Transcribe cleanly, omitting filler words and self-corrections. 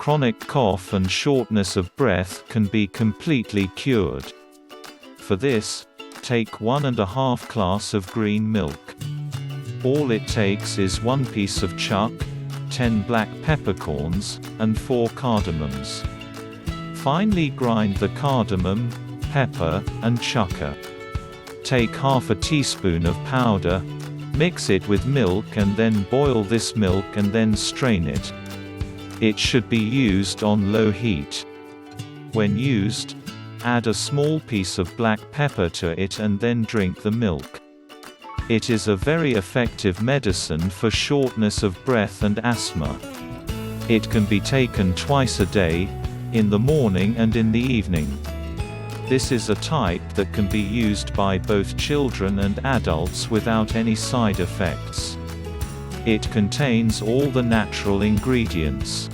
Chronic cough and shortness of breath can be completely cured. For this, take 1½ glass of green milk. All it takes is 1 piece of chuck, 10 black peppercorns, and 4 cardamoms. Finely grind the cardamom, pepper, and chucker. Take ½ teaspoon of powder, mix it with milk and then boil this milk and then strain it. It should be used on low heat. When used, add a small piece of black pepper to it and then drink the milk. It is a very effective medicine for shortness of breath and asthma. It can be taken twice a day, in the morning and in the evening. This is a type that can be used by both children and adults without any side effects. It contains all the natural ingredients.